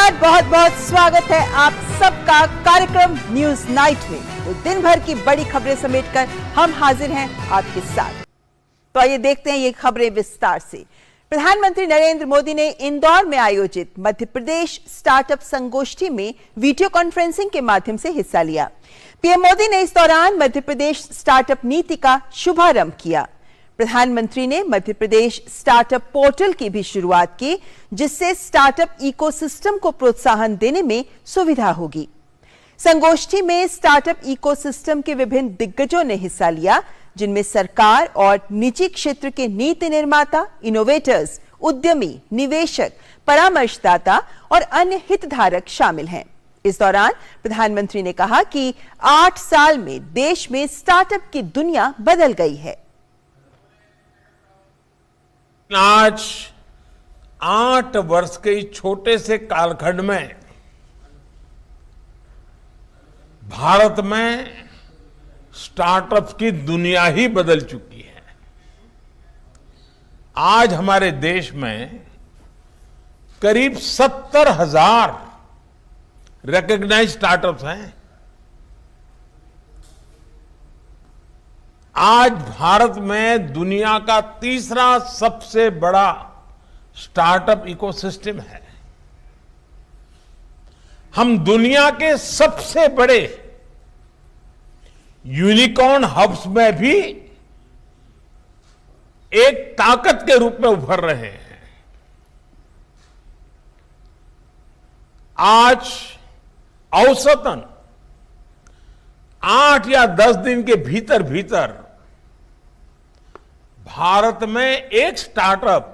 नमस्कार, बहुत बहुत स्वागत है आप सबका कार्यक्रम न्यूज नाइट में। तो दिन भर की बड़ी खबरें समेटकर हम हाजिर हैं आपके साथ। तो आइए देखते हैं ये खबरें विस्तार से। प्रधानमंत्री नरेंद्र मोदी ने इंदौर में आयोजित मध्य प्रदेश स्टार्टअप संगोष्ठी में वीडियो कॉन्फ्रेंसिंग के माध्यम से हिस्सा लिया। पीएम मोदी ने इस दौरान मध्य प्रदेश स्टार्टअप नीति का शुभारंभ किया। प्रधानमंत्री ने मध्य प्रदेश स्टार्टअप पोर्टल की भी शुरुआत की, जिससे स्टार्टअप इकोसिस्टम को प्रोत्साहन देने में सुविधा होगी। संगोष्ठी में स्टार्टअप इकोसिस्टम के विभिन्न दिग्गजों ने हिस्सा लिया, जिनमें सरकार और निजी क्षेत्र के नीति निर्माता, इनोवेटर्स, उद्यमी, निवेशक, परामर्शदाता और अन्य हितधारक शामिल हैं। इस दौरान प्रधानमंत्री ने कहा कि 8 साल में देश में स्टार्टअप की दुनिया बदल गई है। आज 8 वर्ष के इस छोटे से कालखंड में भारत में स्टार्टअप्स की दुनिया ही बदल चुकी है। आज हमारे देश में करीब 70,000 रिकॉग्नाइज्ड स्टार्टअप्स हैं। आज भारत में दुनिया का तीसरा सबसे बड़ा स्टार्टअप इकोसिस्टम है। हम दुनिया के सबसे बड़े यूनिकॉर्न हब्स में भी एक ताकत के रूप में उभर रहे हैं। आज औसतन 8 या 10 दिन के भीतर भीतर भारत में एक स्टार्टअप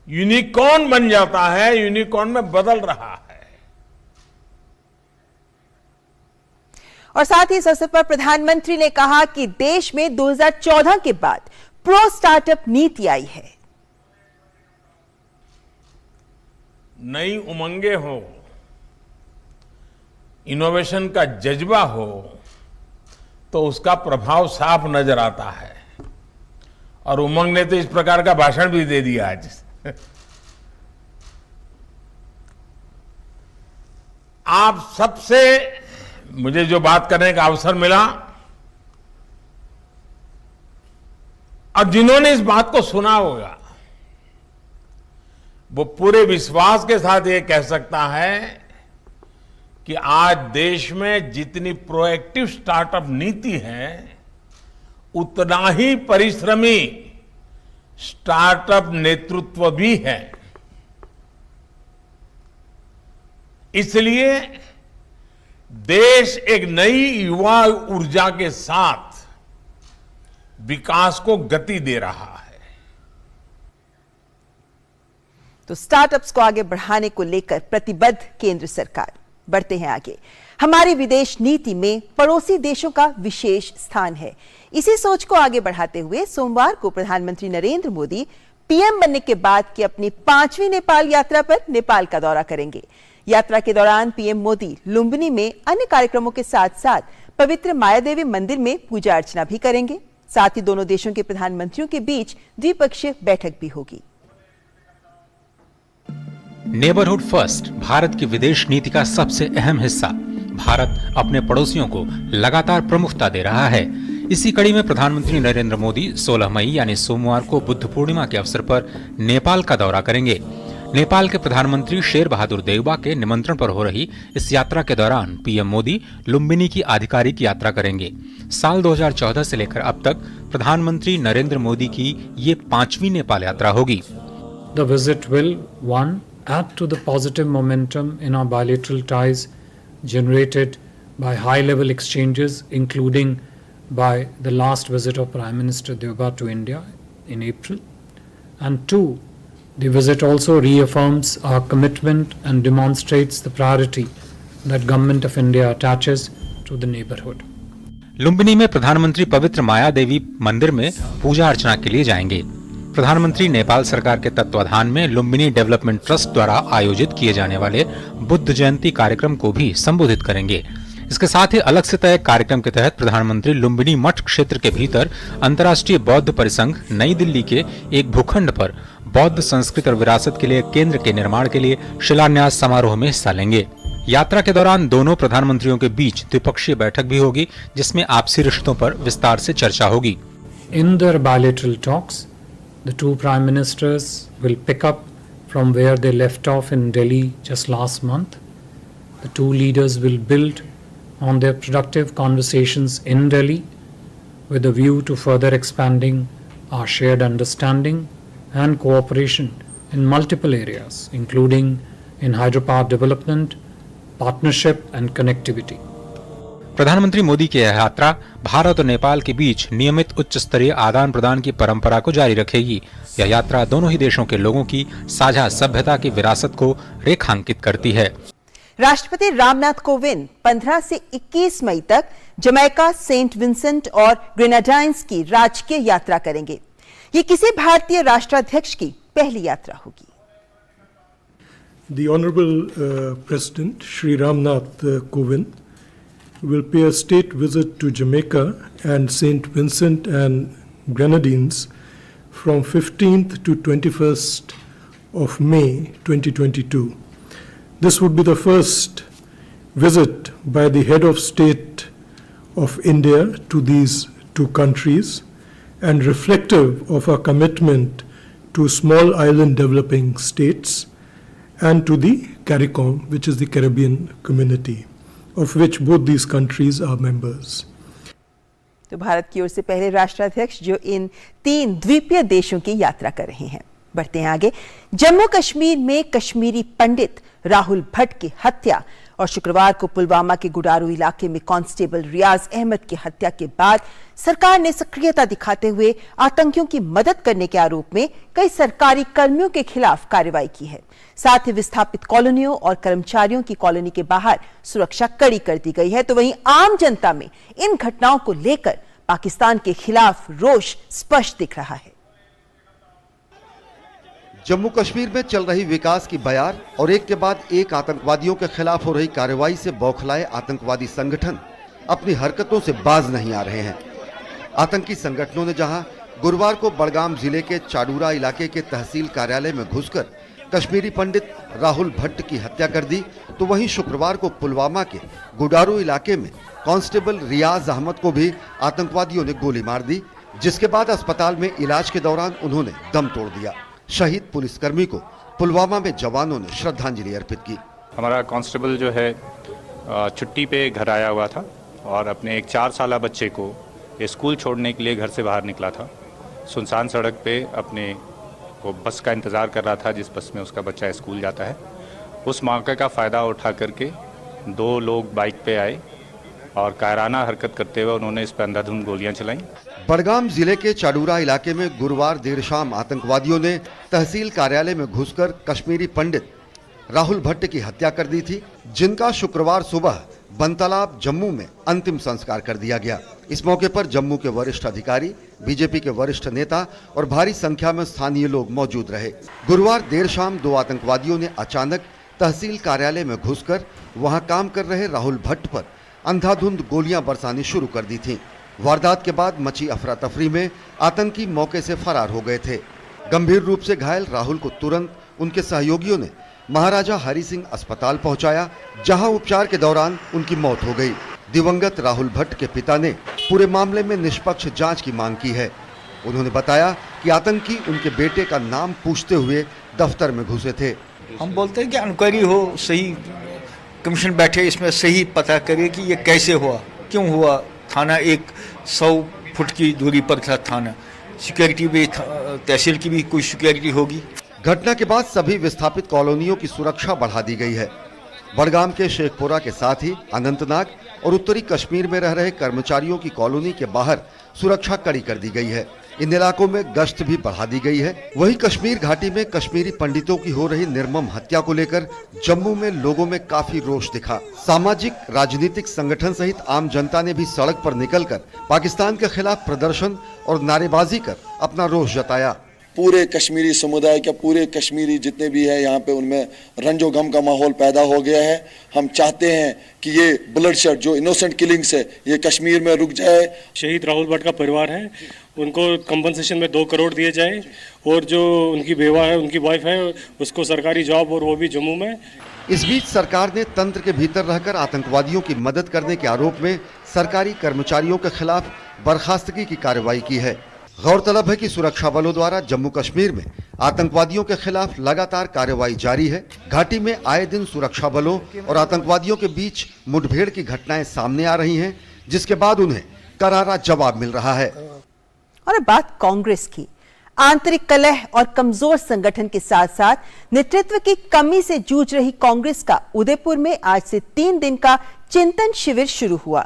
यूनिकॉर्न बन जाता है, यूनिकॉर्न में बदल रहा है। और साथ ही इस अवसर पर प्रधानमंत्री ने कहा कि देश में 2014 के बाद प्रो स्टार्टअप नीति आई है। नई उमंगे हो, इनोवेशन का जज्बा हो, तो उसका प्रभाव साफ नजर आता है। और उमंग ने तो इस प्रकार का भाषण भी दे दिया आज। आप सबसे मुझे जो बात करने का अवसर मिला और जिन्होंने इस बात को सुना होगा, वो पूरे विश्वास के साथ ये कह सकता है कि आज देश में जितनी प्रोएक्टिव स्टार्टअप नीति है, उतना ही परिश्रमी स्टार्टअप नेतृत्व भी है। इसलिए देश एक नई युवा ऊर्जा के साथ विकास को गति दे रहा है। तो स्टार्टअप्स को आगे बढ़ाने को लेकर प्रतिबद्ध केंद्र सरकार। बढ़ते हैं आगे। हमारी विदेश नीति में पड़ोसी देशों का विशेष स्थान है। इसी सोच को आगे बढ़ाते हुए सोमवार को प्रधानमंत्री नरेंद्र मोदी पीएम बनने के बाद की अपनी 5वीं नेपाल यात्रा पर नेपाल का दौरा करेंगे। यात्रा के दौरान पीएम मोदी लुम्बिनी में अन्य कार्यक्रमों के साथ साथ पवित्र मायादेवी मंदिर में पूजा अर्चना भी करेंगे। साथ ही दोनों देशों के प्रधानमंत्रियों के बीच द्विपक्षीय बैठक भी होगी। नेबरहुड फर्स्ट भारत की विदेश नीति का सबसे अहम हिस्सा। भारत अपने पड़ोसियों को लगातार प्रमुखता दे रहा है। इसी कड़ी में प्रधानमंत्री नरेंद्र मोदी 16 मई यानी सोमवार को बुद्ध पूर्णिमा के अवसर पर नेपाल का दौरा करेंगे। नेपाल के प्रधानमंत्री शेर बहादुर देउबा के निमंत्रण पर हो रही इस यात्रा के दौरान पीएम मोदी लुम्बिनी की आधिकारिक यात्रा करेंगे। साल 2014 से लेकर अब तक प्रधानमंत्री नरेंद्र मोदी की ये 5वीं नेपाल यात्रा होगी। The visit will, one, add to the positive momentum in our bilateral ties generated by high-level exchanges, including by the last visit of Prime Minister Deoba to India in April. And two, the visit also reaffirms our commitment and demonstrates the priority that Government of India attaches to the neighborhood. Lumbini में प्रधानमंत्री पवित्र माया देवी मंदिर में पूजा अर्चना के लिए जाएंगे। प्रधानमंत्री नेपाल सरकार के तत्वाधान में लुम्बिनी डेवलपमेंट ट्रस्ट द्वारा आयोजित किए जाने वाले बुद्ध जयंती कार्यक्रम को भी संबोधित करेंगे। इसके साथ ही अलग से तय कार्यक्रम के तहत प्रधानमंत्री लुम्बिनी मठ क्षेत्र के भीतर अंतर्राष्ट्रीय बौद्ध परिसंघ नई दिल्ली के एक भूखंड पर बौद्ध संस्कृति और विरासत के लिए केंद्र के निर्माण के लिए शिलान्यास समारोह में हिस्सा लेंगे। यात्रा के दौरान दोनों प्रधानमंत्रियों के बीच द्विपक्षीय बैठक भी होगी, जिसमें आपसी रिश्तों पर विस्तार से चर्चा होगी। In their bilateral talks, the two prime ministers will pick up from where they left off in Delhi just last month. The two leaders will build on their productive conversations in Delhi with a view to further expanding our shared understanding and cooperation in multiple areas, including in hydropower development, partnership and connectivity. प्रधानमंत्री मोदी की यह यात्रा भारत और नेपाल के बीच नियमित उच्च स्तरीय आदान प्रदान की परंपरा को जारी रखेगी। यह यात्रा दोनों ही देशों के लोगों की साझा सभ्यता की विरासत को रेखांकित करती है। राष्ट्रपति रामनाथ कोविंद 15 से 21 मई तक जमैका, सेंट विंसेंट और ग्रेनाडाइंस की राजकीय यात्रा करेंगे। ये किसी भारतीय राष्ट्राध्यक्ष की पहली यात्रा होगी। The Honorable President Shri Ramnath Kovind will pay a state visit to Jamaica and St. Vincent and Grenadines from 15th to 21st of May 2022. This would be the first visit by the head of state of India to these two countries and reflective of our commitment to small island developing states and to the CARICOM, which is the Caribbean community, of which both these countries are members. तो भारत की ओर से पहले राष्ट्राध्यक्ष जो इन 3 द्वीपीय देशों की यात्रा कर रहे हैं। बढ़ते हैं आगे। जम्मू कश्मीर में कश्मीरी पंडित राहुल भट्ट की हत्या और शुक्रवार को पुलवामा के गुडारू इलाके में कांस्टेबल रियाज अहमद की हत्या के बाद सरकार ने सक्रियता दिखाते हुए आतंकियों की मदद करने के आरोप में कई सरकारी कर्मियों के खिलाफ कार्रवाई की है। साथ ही विस्थापित कॉलोनियों और कर्मचारियों की कॉलोनी के बाहर सुरक्षा कड़ी कर दी गई है। तो वहीं आम जनता में इन घटनाओं को लेकर पाकिस्तान के खिलाफ रोष स्पष्ट दिख रहा है। जम्मू कश्मीर में चल रही विकास की बयार और एक के बाद एक आतंकवादियों के खिलाफ हो रही कार्रवाई से बौखलाए आतंकवादी संगठन अपनी हरकतों से बाज नहीं आ रहे हैं। आतंकी संगठनों ने जहां गुरुवार को बड़गाम जिले के चाडूरा इलाके के तहसील कार्यालय में घुसकर कश्मीरी पंडित राहुल भट्ट की हत्या कर दी, तो वहीं शुक्रवार को पुलवामा के गुडारू इलाके में कांस्टेबल रियाज अहमद को भी आतंकवादियों ने गोली मार दी, जिसके बाद अस्पताल में इलाज के दौरान उन्होंने दम तोड़ दिया। शहीद पुलिसकर्मी को पुलवामा में जवानों ने श्रद्धांजलि अर्पित की। हमारा कांस्टेबल जो है छुट्टी पे घर आया हुआ था और अपने एक 4 साला बच्चे को स्कूल छोड़ने के लिए घर से बाहर निकला था। सुनसान सड़क पे अपने को बस का इंतज़ार कर रहा था, जिस बस में उसका बच्चा स्कूल जाता है। उस मौके का फ़ायदा उठा करके 2 लोग बाइक पे आए और कायराना हरकत करते हुए उन्होंने इस पर अंधाधुंध गोलियां चलाईं। बड़गाम जिले के चाडूरा इलाके में गुरुवार देर शाम आतंकवादियों ने तहसील कार्यालय में घुसकर कश्मीरी पंडित राहुल भट्ट की हत्या कर दी थी, जिनका शुक्रवार सुबह बनतालाब जम्मू में अंतिम संस्कार कर दिया गया। इस मौके पर जम्मू के वरिष्ठ अधिकारी, बीजेपी के वरिष्ठ नेता और भारी संख्या में स्थानीय लोग मौजूद रहे। गुरुवार देर शाम 2 आतंकवादियों ने अचानक तहसील कार्यालय में घुसकर वहां काम कर रहे राहुल भट्ट पर अंधाधुंध गोलियां बरसानी शुरू कर दी थीं। वारदात के बाद मची अफरा तफरी में आतंकी मौके से फरार हो गए थे। गंभीर रूप से घायल राहुल को तुरंत उनके सहयोगियों ने महाराजा हरि सिंह अस्पताल पहुंचाया, जहां उपचार के दौरान उनकी मौत हो गई। दिवंगत राहुल भट्ट के पिता ने पूरे मामले में निष्पक्ष जांच की मांग की है। उन्होंने बताया कि आतंकी उनके बेटे का नाम पूछते हुए दफ्तर में घुसे थे। हम बोलते हैं कि इंक्वायरी हो, सही कमीशन बैठे, इसमें सही पता करे कि ये कैसे हुआ, क्यों हुआ। थाना 100 फुट की दूरी पर था थाना, सिक्योरिटी भी, तहसील की भी कोई सिक्योरिटी होगी। घटना के बाद सभी विस्थापित कॉलोनियों की सुरक्षा बढ़ा दी गई है। बड़गाम के शेखपुरा के साथ ही अनंतनाग और उत्तरी कश्मीर में रह रहे कर्मचारियों की कॉलोनी के बाहर सुरक्षा कड़ी कर दी गई है। इन इलाकों में गश्त भी बढ़ा दी गई है। वहीं कश्मीर घाटी में कश्मीरी पंडितों की हो रही निर्मम हत्या को लेकर जम्मू में लोगों में काफी रोष दिखा। सामाजिक, राजनीतिक संगठन सहित आम जनता ने भी सड़क पर निकलकर पाकिस्तान के खिलाफ प्रदर्शन और नारेबाजी कर अपना रोष जताया। पूरे कश्मीरी समुदाय का, पूरे कश्मीरी जितने भी है यहाँ पे, उनमें रंजो गम का माहौल पैदा हो गया है। हम चाहते हैं कि ये ब्लडशेड जो इनोसेंट किलिंग्स है ये कश्मीर में रुक जाए। शहीद राहुल भट्ट का परिवार है, उनको कंपनसेशन में 2 करोड़ दिए जाए, और जो उनकी बेवा है, उनकी वाइफ है, उसको सरकारी जॉब, और वो भी जम्मू में। इस बीच सरकार ने तंत्र के भीतर रहकर आतंकवादियों की मदद करने के आरोप में सरकारी कर्मचारियों के खिलाफ बर्खास्तगी की कार्रवाई की है। गौरतलब है कि सुरक्षा बलों द्वारा जम्मू कश्मीर में आतंकवादियों के खिलाफ लगातार कार्रवाई जारी है। घाटी में आए दिन सुरक्षा बलों और आतंकवादियों के बीच मुठभेड़ की घटनाएं सामने आ रही हैं, जिसके बाद उन्हें करारा जवाब मिल रहा है। और अब बात कांग्रेस की। आंतरिक कलह और कमजोर संगठन के साथ साथ नेतृत्व की कमी से जूझ रही कांग्रेस का उदयपुर में आज से 3 दिन का चिंतन शिविर शुरू हुआ।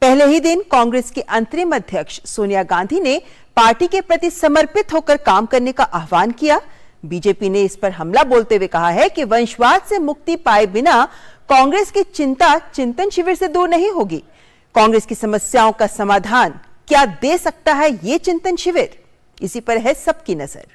पहले ही दिन कांग्रेस की अंतरिम अध्यक्ष सोनिया गांधी ने पार्टी के प्रति समर्पित होकर काम करने का आह्वान किया। बीजेपी ने इस पर हमला बोलते हुए कहा है कि वंशवाद से मुक्ति पाए बिना कांग्रेस की चिंता चिंतन शिविर से दूर नहीं होगी। कांग्रेस की समस्याओं का समाधान क्या दे सकता है ये चिंतन शिविर, इसी पर है सबकी नजर।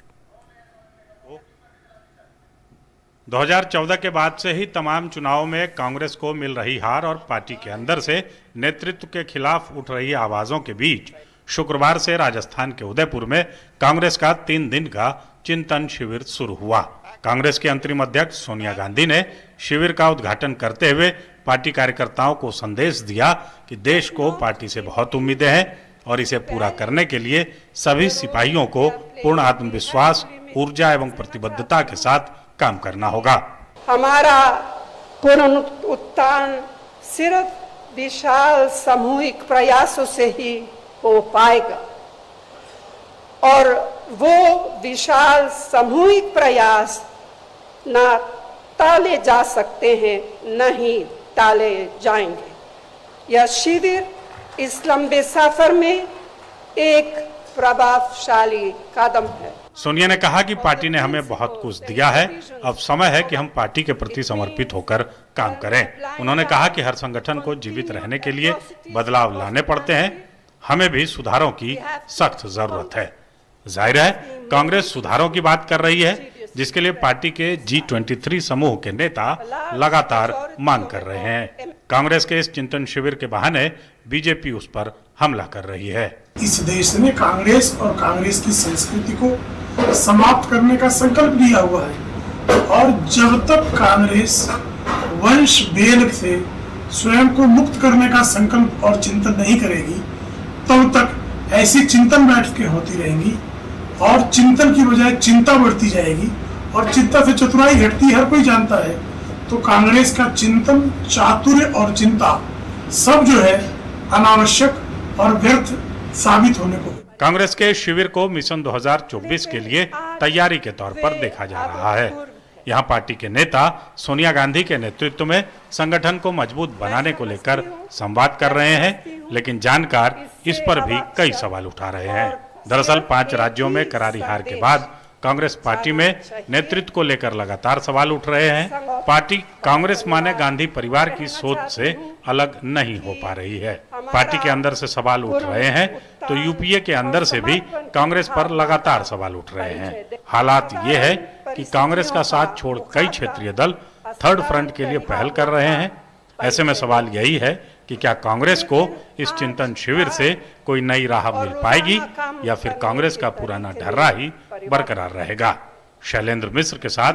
2014 के बाद से ही तमाम चुनावों में कांग्रेस को मिल रही हार और पार्टी के अंदर से नेतृत्व के खिलाफ उठ रही आवाजों के बीच शुक्रवार से राजस्थान के उदयपुर में कांग्रेस का 3 दिन का चिंतन शिविर शुरू हुआ। कांग्रेस के अंतरिम अध्यक्ष सोनिया गांधी ने शिविर का उद्घाटन करते हुए पार्टी कार्यकर्ताओं को संदेश दिया कि देश को पार्टी से बहुत उम्मीदें हैं और इसे पूरा करने के लिए सभी सिपाहियों को पूर्ण आत्मविश्वास, ऊर्जा एवं प्रतिबद्धता के साथ काम करना होगा। हमारा पुनरुत्थान सिर्फ विशाल सामूहिक प्रयासों से ही हो पाएगा, और वो विशाल सामूहिक प्रयास ना टाले जा सकते हैं, नहीं टाले जाएंगे। यह शिविर इस लंबे सफर में एक प्रभावशाली कदम है। सोनिया ने कहा कि पार्टी ने हमें बहुत कुछ दिया है, अब समय है कि हम पार्टी के प्रति समर्पित होकर काम करें। उन्होंने कहा कि हर संगठन को जीवित रहने के लिए बदलाव लाने पड़ते हैं, हमें भी सुधारों की सख्त जरूरत है। जाहिर है कांग्रेस सुधारों की बात कर रही है, जिसके लिए पार्टी के G23 समूह के नेता लगातार मांग कर रहे हैं। कांग्रेस के इस चिंतन शिविर के बहाने बीजेपी उस पर हमला कर रही है। इस देश ने कांग्रेस और कांग्रेस की संस्कृति को समाप्त करने का संकल्प लिया हुआ है, और जब तक कांग्रेस वंश भेद से स्वयं को मुक्त करने का संकल्प और चिंतन नहीं करेगी, तब तक ऐसी चिंतन बैठकें होती रहेंगी और चिंतन की बजाय चिंता बढ़ती जाएगी, और चिंता से चतुराई घटती हर कोई जानता है। तो कांग्रेस का चिंतन, चातुर्य और चिंता सब जो है अनावश्यक और व्यर्थ साबित होने को। कांग्रेस के शिविर को मिशन 2024 के लिए तैयारी के तौर पर देखा जा रहा है। यहाँ पार्टी के नेता सोनिया गांधी के नेतृत्व में संगठन को मजबूत बनाने को लेकर संवाद कर रहे हैं, लेकिन जानकार इस पर भी कई सवाल उठा रहे हैं। दरअसल 5 राज्यों में करारी हार के बाद कांग्रेस पार्टी में नेतृत्व को लेकर लगातार सवाल उठ रहे हैं। पार्टी कांग्रेस माने गांधी परिवार की सोच से अलग नहीं हो पा रही है। पार्टी के अंदर से सवाल उठ रहे हैं, तो यूपीए के अंदर से भी कांग्रेस पर लगातार सवाल उठ रहे हैं। हालात ये है कि कांग्रेस का साथ छोड़ कई क्षेत्रीय दल थर्ड फ्रंट के लिए पहल कर रहे हैं। ऐसे में सवाल यही है कि क्या कांग्रेस को इस चिंतन शिविर से कोई नई राह मिल पाएगी, या फिर कांग्रेस का पुराना ढर्रा ही बरकरार रहेगा। शैलेंद्र मिश्र के साथ।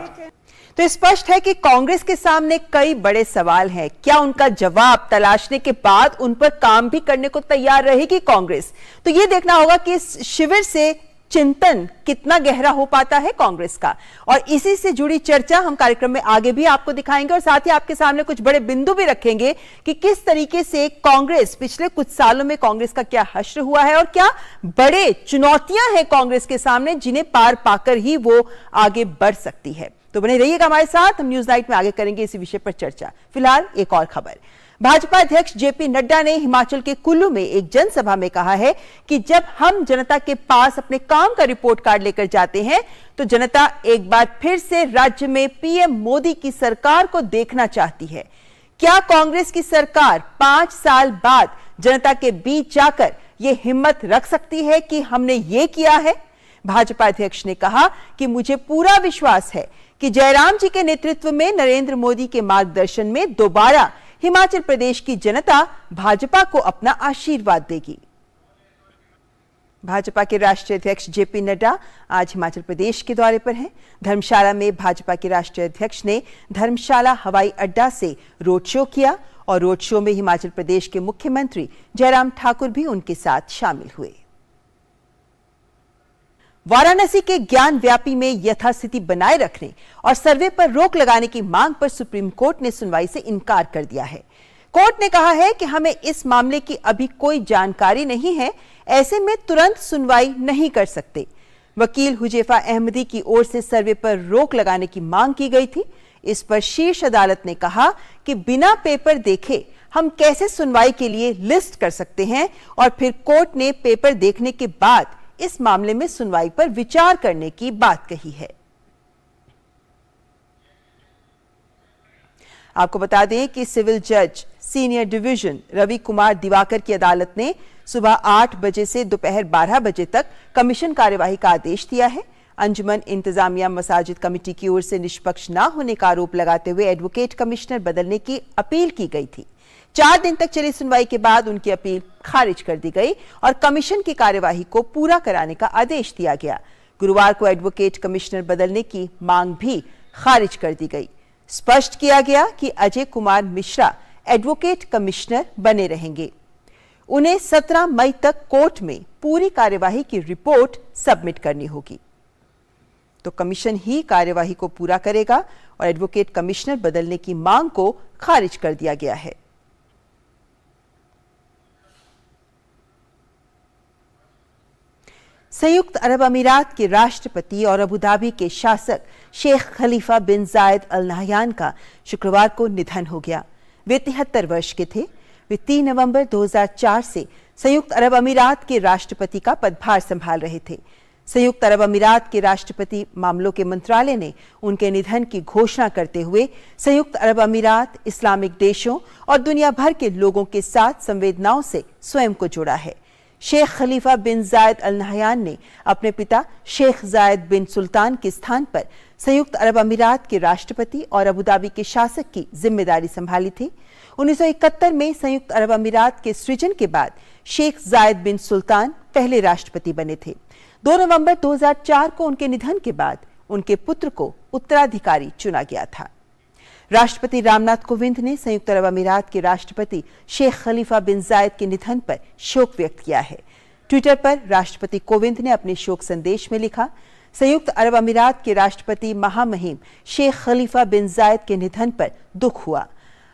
तो स्पष्ट है कि कांग्रेस के सामने कई बड़े सवाल हैं। क्या उनका जवाब तलाशने के बाद उन पर काम भी करने को तैयार रहेगी कांग्रेस? तो ये देखना होगा कि इस शिविर से चिंतन कितना गहरा हो पाता है कांग्रेस का, और इसी से जुड़ी चर्चा हम कार्यक्रम में आगे भी आपको दिखाएंगे, और साथ ही आपके सामने कुछ बड़े बिंदु भी रखेंगे कि किस तरीके से कांग्रेस पिछले कुछ सालों में कांग्रेस का क्या हश्र हुआ है और क्या बड़े चुनौतियां हैं कांग्रेस के सामने, जिन्हें पार पाकर ही वो आगे बढ़ सकती है। तो बने रहिएगा हमारे साथ, हम न्यूज नाइट में आगे करेंगे इसी विषय पर चर्चा। फिलहाल एक और खबर। भाजपा अध्यक्ष जेपी नड्डा ने हिमाचल के कुल्लू में एक जनसभा में कहा है कि जब हम जनता के पास अपने काम का रिपोर्ट कार्ड लेकर जाते हैं तो जनता एक बार फिर से राज्य में पीएम मोदी की सरकार को देखना चाहती है। क्या कांग्रेस की सरकार 5 साल बाद जनता के बीच जाकर यह हिम्मत रख सकती है कि हमने ये किया है? भाजपा अध्यक्ष ने कहा कि मुझे पूरा विश्वास है कि जयराम जी के नेतृत्व में नरेंद्र मोदी के मार्गदर्शन में दोबारा हिमाचल प्रदेश की जनता भाजपा को अपना आशीर्वाद देगी। भाजपा के राष्ट्रीय अध्यक्ष जेपी नड्डा आज हिमाचल प्रदेश के दौरे पर हैं। धर्मशाला में भाजपा के राष्ट्रीय अध्यक्ष ने धर्मशाला हवाई अड्डा से रोड शो किया और रोड शो में हिमाचल प्रदेश के मुख्यमंत्री जयराम ठाकुर भी उनके साथ शामिल हुए। वाराणसी के ज्ञान व्यापी में यथास्थिति बनाए रखने और सर्वे पर रोक लगाने की मांग पर सुप्रीम कोर्ट ने सुनवाई से इनकार कर दिया है। कोर्ट ने कहा है कि हमें इस मामले की अभी कोई जानकारी नहीं है, ऐसे में तुरंत सुनवाई नहीं कर सकते। वकील हुजैफा अहमदी की ओर से सर्वे पर रोक लगाने की मांग की गई थी। इस पर शीर्ष अदालत ने कहा कि बिना पेपर देखे हम कैसे सुनवाई के लिए लिस्ट कर सकते हैं और फिर कोर्ट ने पेपर देखने के बाद इस मामले में सुनवाई पर विचार करने की बात कही है। आपको बता दें कि सिविल जज सीनियर डिवीजन रवि कुमार दिवाकर की अदालत ने सुबह 8 बजे से दोपहर 12 बजे तक कमीशन कार्यवाही का आदेश दिया है। अंजुमन इंतजामिया मसाजिद कमेटी की ओर से निष्पक्ष न होने का आरोप लगाते हुए एडवोकेट कमिश्नर बदलने की अपील की गई थी। 4 दिन तक चली सुनवाई के बाद उनकी अपील खारिज कर दी गई और कमीशन की कार्यवाही को पूरा कराने का आदेश दिया गया। गुरुवार को एडवोकेट कमिश्नर बदलने की मांग भी खारिज कर दी गई। स्पष्ट किया गया कि अजय कुमार मिश्रा एडवोकेट कमिश्नर बने रहेंगे। उन्हें 17 मई तक कोर्ट में पूरी कार्यवाही की रिपोर्ट सबमिट करनी होगी, तो कमीशन ही कार्यवाही को पूरा करेगा और एडवोकेट कमिश्नर बदलने की मांग को खारिज कर दिया गया है। संयुक्त अरब अमीरात के राष्ट्रपति और अबू धाबी के शासक शेख खलीफा बिन जायद अल नहयान का शुक्रवार को निधन हो गया। वे 73 वर्ष के थे। वे 3 नवंबर 2004 से संयुक्त अरब अमीरात के राष्ट्रपति का पदभार संभाल रहे थे। संयुक्त अरब अमीरात के राष्ट्रपति मामलों के मंत्रालय ने उनके निधन की घोषणा करते हुए संयुक्त अरब अमीरात इस्लामिक देशों और दुनिया भर के लोगों के साथ संवेदनाओं से स्वयं को जोड़ा है। शेख खलीफा बिन जायद अल नहयान ने अपने पिता शेख जायद बिन सुल्तान के स्थान पर संयुक्त अरब अमीरात के राष्ट्रपति और अबू धाबी के शासक की जिम्मेदारी संभाली थी। 1971 में संयुक्त अरब अमीरात के सृजन के बाद शेख जायद बिन सुल्तान पहले राष्ट्रपति बने थे। 2 नवंबर 2004 को उनके निधन के बाद उनके पुत्र को उत्तराधिकारी चुना गया था। राष्ट्रपति रामनाथ कोविंद ने संयुक्त अरब अमीरात के राष्ट्रपति शेख खलीफा बिन जायद के निधन पर शोक व्यक्त किया है। ट्विटर पर राष्ट्रपति कोविंद ने अपने शोक संदेश में लिखा, संयुक्त अरब अमीरात के राष्ट्रपति महामहिम शेख खलीफा बिन जायद के निधन पर दुख हुआ।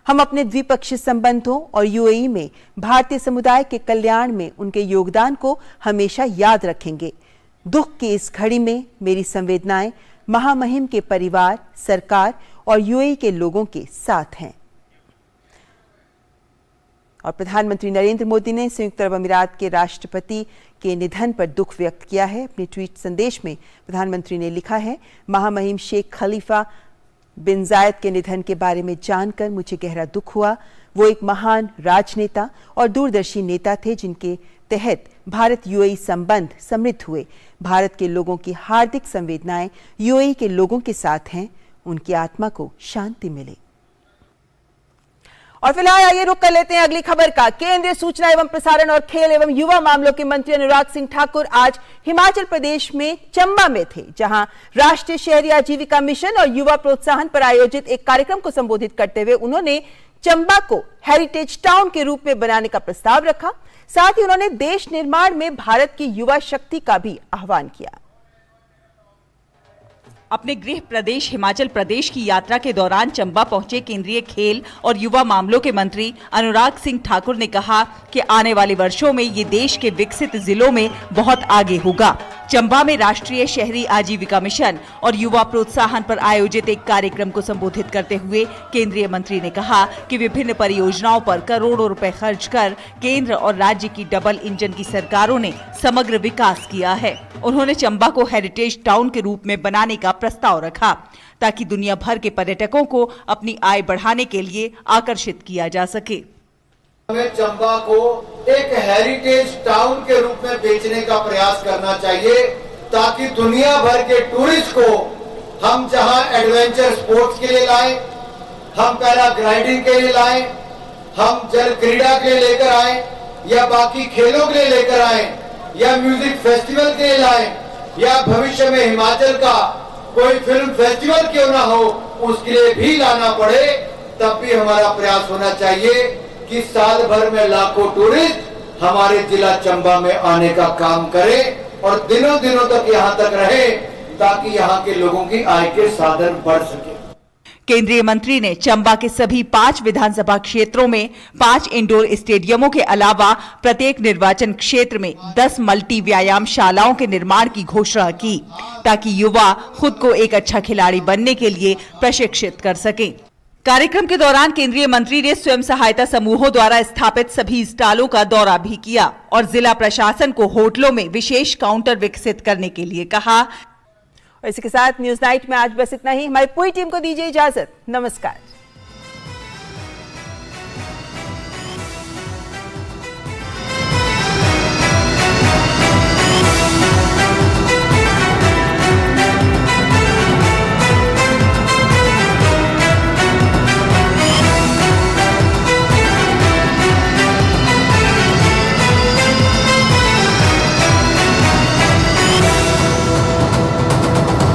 हम अपने द्विपक्षीय संबंधों और यूएई में भारतीय समुदाय के कल्याण में उनके योगदान को हमेशा याद रखेंगे। दुख की इस घड़ी में मेरी संवेदनाएं महामहिम के परिवार, सरकार और यूएई के लोगों के साथ हैं। और प्रधानमंत्री नरेंद्र मोदी ने संयुक्त अरब अमीरात के राष्ट्रपति के निधन पर दुख व्यक्त किया है। अपने ट्वीट संदेश में प्रधानमंत्री ने लिखा है, महामहिम शेख खलीफा बिन जायद के निधन के बारे में जानकर मुझे गहरा दुख हुआ। वो एक महान राजनेता और दूरदर्शी नेता थे जिनके तहत भारत यूएई संबंध समृद्ध हुए। भारत के लोगों की हार्दिक संवेदनाएं यूएई के लोगों के साथ हैं। उनकी आत्मा को शांति मिले। और फिलहाल आइए रुक कर लेते हैं अगली खबर का। केंद्रीय सूचना एवं प्रसारण और खेल एवं युवा मामलों के मंत्री अनुराग सिंह ठाकुर आज हिमाचल प्रदेश में चंबा में थे, जहां राष्ट्रीय शहरी आजीविका मिशन और युवा प्रोत्साहन पर आयोजित एक कार्यक्रम को संबोधित करते हुए उन्होंने चंबा को हेरिटेज टाउन के रूप में बनाने का प्रस्ताव रखा। साथ ही उन्होंने देश निर्माण में भारत की युवा शक्ति का भी आह्वान किया। अपने गृह प्रदेश हिमाचल प्रदेश की यात्रा के दौरान चंबा पहुंचे केंद्रीय खेल और युवा मामलों के मंत्री अनुराग सिंह ठाकुर ने कहा कि आने वाले वर्षों में ये देश के विकसित जिलों में बहुत आगे होगा। चंबा में राष्ट्रीय शहरी आजीविका मिशन और युवा प्रोत्साहन पर आयोजित एक कार्यक्रम को संबोधित करते हुए केंद्रीय मंत्री ने कहा कि विभिन्न परियोजनाओं पर करोड़ों रुपए खर्च कर केंद्र और राज्य की डबल इंजन की सरकारों ने समग्र विकास किया है। उन्होंने चंबा को हेरिटेज टाउन के रूप में बनाने का प्रस्ताव रखा ताकि दुनिया भर के पर्यटकों को अपनी आय बढ़ाने के लिए आकर्षित किया जा सके। हमें चंबा को एक हेरिटेज टाउन के रूप में बेचने का प्रयास करना चाहिए ताकि दुनिया भर के टूरिस्ट को हम जहां एडवेंचर स्पोर्ट्स के लिए लाएं, हम पैराग्लाइडिंग के लिए लाएं, हम जल क्रीड़ा के लिए लेकर आए, या बाकी खेलों के लिए लेकर आए, या म्यूजिक फेस्टिवल के लिए लाएं, या भविष्य में हिमाचल का कोई फिल्म फेस्टिवल क्यों ना हो उसके लिए भी लाना पड़े, तब भी हमारा प्रयास होना चाहिए कि साल भर में लाखों टूरिस्ट हमारे जिला चंबा में आने का काम करें और दिनों दिनों तक यहाँ तक रहे, ताकि यहाँ के लोगों की आय के साधन बढ़ सके। केंद्रीय मंत्री ने चंबा के सभी 5 विधानसभा क्षेत्रों में 5 इंडोर स्टेडियमों के अलावा प्रत्येक निर्वाचन क्षेत्र में 10 मल्टी व्यायाम शालाओं के निर्माण की घोषणा की, ताकि युवा खुद को एक अच्छा खिलाड़ी बनने के लिए प्रशिक्षित कर सकें। कार्यक्रम के दौरान केंद्रीय मंत्री ने स्वयं सहायता समूहों द्वारा स्थापित सभी स्टॉलों का दौरा भी किया और जिला प्रशासन को होटलों में विशेष काउंटर विकसित करने के लिए कहा। और इसी के साथ न्यूज नाइट में आज बस इतना ही। हमारी पूरी टीम को दीजिए इजाजत। नमस्कार।